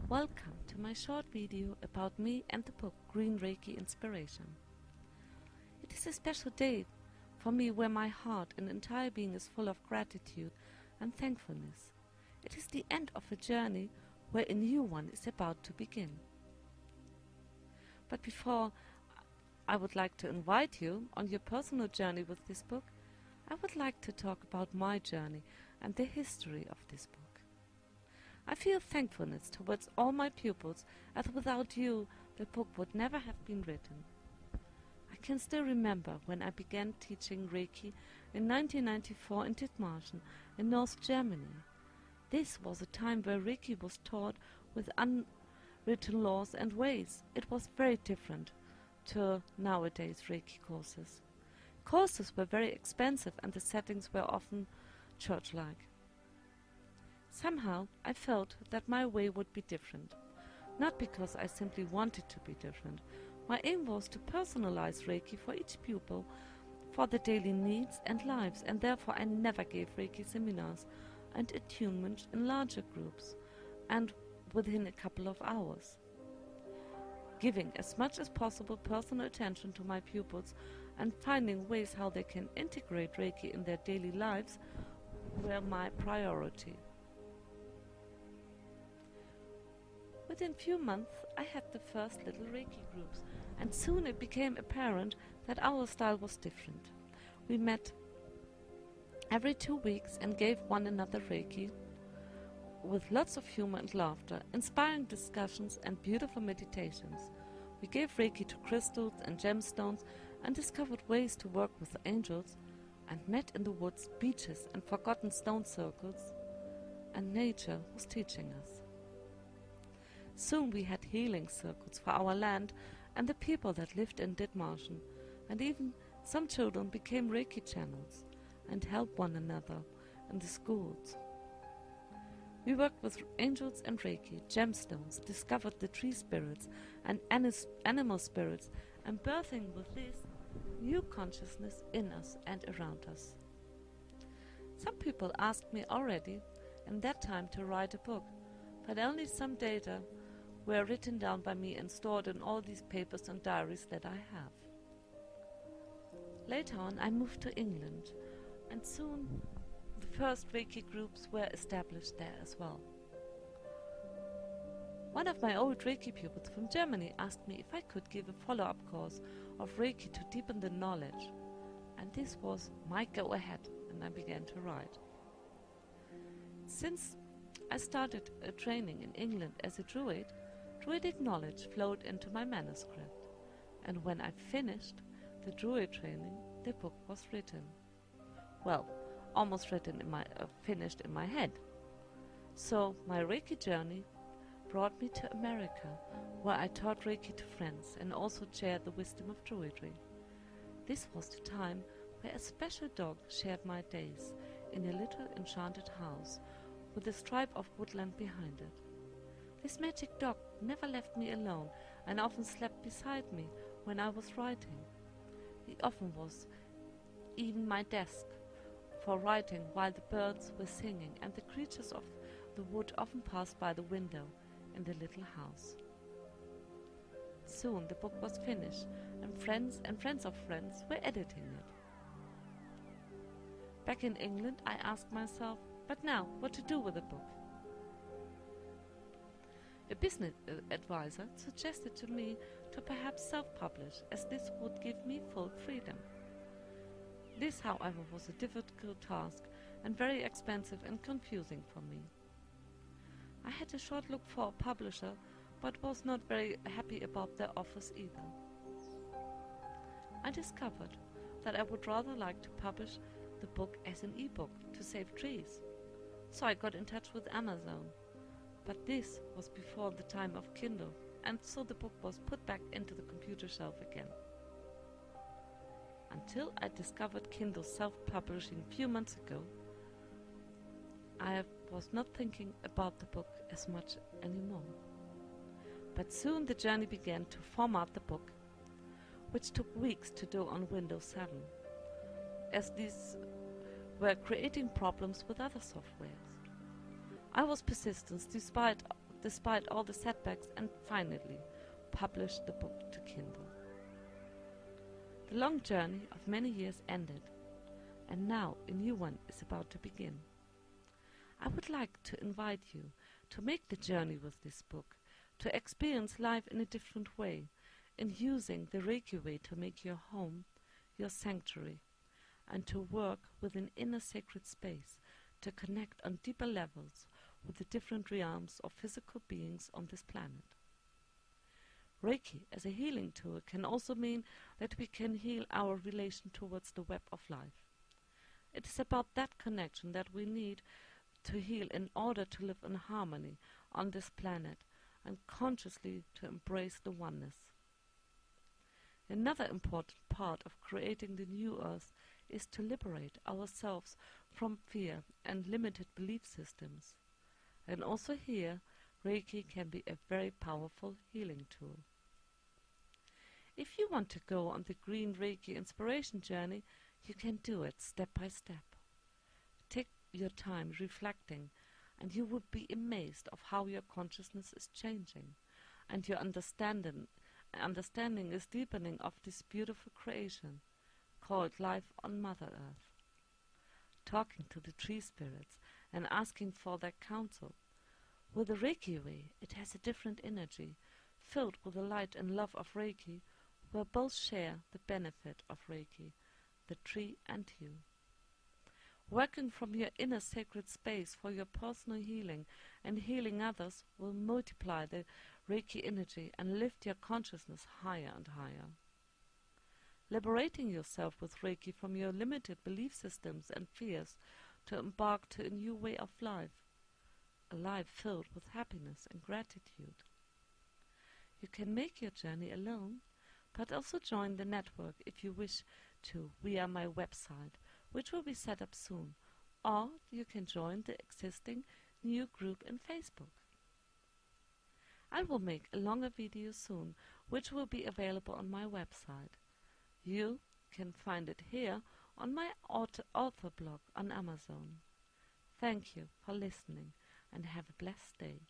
Welcome to my short video about me and the book Green Reiki Inspiration. It is a special day for me where my heart and entire being is full of gratitude and thankfulness. It is the end of a journey where a new one is about to begin. But before I would like to invite you on your personal journey with this book, I would like to talk about my journey and the history of this book. I feel thankfulness towards all my pupils, as without you the book would never have been written. I can still remember when I began teaching Reiki in 1994 in Dithmarschen in North Germany. This was a time where Reiki was taught with unwritten laws and ways. It was very different to nowadays Reiki courses. Courses were very expensive and the settings were often church-like. Somehow I felt that my way would be different, not because I simply wanted to be different. My aim was to personalize Reiki for each pupil for the daily needs and lives, and therefore I never gave Reiki seminars and attunement in larger groups and within a couple of hours. Giving as much as possible personal attention to my pupils and finding ways how they can integrate Reiki in their daily lives were my priority. Within few months I had the first little Reiki groups, and soon it became apparent that our style was different. We met every 2 weeks and gave one another Reiki with lots of humor and laughter, inspiring discussions and beautiful meditations. We gave Reiki to crystals and gemstones and discovered ways to work with angels, and met in the woods, beaches and forgotten stone circles, and nature was teaching us. Soon we had healing circles for our land and the people that lived in Dithmarschen, and even some children became Reiki channels and helped one another in the schools. We worked with angels and Reiki, gemstones, discovered the tree spirits and animal spirits, and birthing with this new consciousness in us and around us. Some people asked me already in that time to write a book, but only some data were written down by me and stored in all these papers and diaries that I have. Later on I moved to England, and soon the first Reiki groups were established there as well. One of my old Reiki pupils from Germany asked me if I could give a follow-up course of Reiki to deepen the knowledge, and this was my go-ahead, and I began to write. Since I started a training in England as a Druid, Druidic knowledge flowed into my manuscript, and when I finished the Druid training, the book was written. Well, almost written finished in my head. So my Reiki journey brought me to America, where I taught Reiki to friends and also shared the wisdom of Druidry. This was the time where a special dog shared my days in a little enchanted house with a stripe of woodland behind it. This magic dog never left me alone and often slept beside me when I was writing. He often was even my desk for writing while the birds were singing, and the creatures of the wood often passed by the window in the little house. Soon the book was finished, and friends of friends were editing it. Back in England I asked myself, but now what to do with the book? A business advisor suggested to me to perhaps self-publish, as this would give me full freedom. This, however, was a difficult task and very expensive and confusing for me. I had a short look for a publisher, but was not very happy about their offers either. I discovered that I would rather like to publish the book as an e-book to save trees. So I got in touch with Amazon. But this was before the time of Kindle, and so the book was put back into the computer shelf again. Until I discovered Kindle self-publishing a few months ago, I was not thinking about the book as much anymore. But soon the journey began to format the book, which took weeks to do on Windows 7, as these were creating problems with other softwares. I was persistent despite despite all the setbacks, and finally published the book to Kindle. The long journey of many years ended, and now a new one is about to begin. I would like to invite you to make the journey with this book, to experience life in a different way, in using the Reiki way to make your home your sanctuary, and to work with an inner sacred space to connect on deeper levels with the different realms of physical beings on this planet. Reiki as a healing tool can also mean that we can heal our relation towards the web of life. It is about that connection that we need to heal in order to live in harmony on this planet and consciously to embrace the oneness. Another important part of creating the new earth is to liberate ourselves from fear and limited belief systems. And also here, Reiki can be a very powerful healing tool. If you want to go on the green Reiki inspiration journey, you can do it step by step. Take your time reflecting, and you would be amazed of how your consciousness is changing, and your understanding is deepening of this beautiful creation called life on Mother Earth. Talking to the tree spirits and asking for their counsel. With the Reiki way, it has a different energy, filled with the light and love of Reiki, where both share the benefit of Reiki, the tree and you. Working from your inner sacred space for your personal healing and healing others will multiply the Reiki energy and lift your consciousness higher and higher. Liberating yourself with Reiki from your limited belief systems and fears to embark to a new way of life, a life filled with happiness and gratitude. You can make your journey alone, but also join the network if you wish to via my website, which will be set up soon, or you can join the existing new group in Facebook. I will make a longer video soon, which will be available on my website. You can find it here on my author blog on Amazon. Thank you for listening and have a blessed day.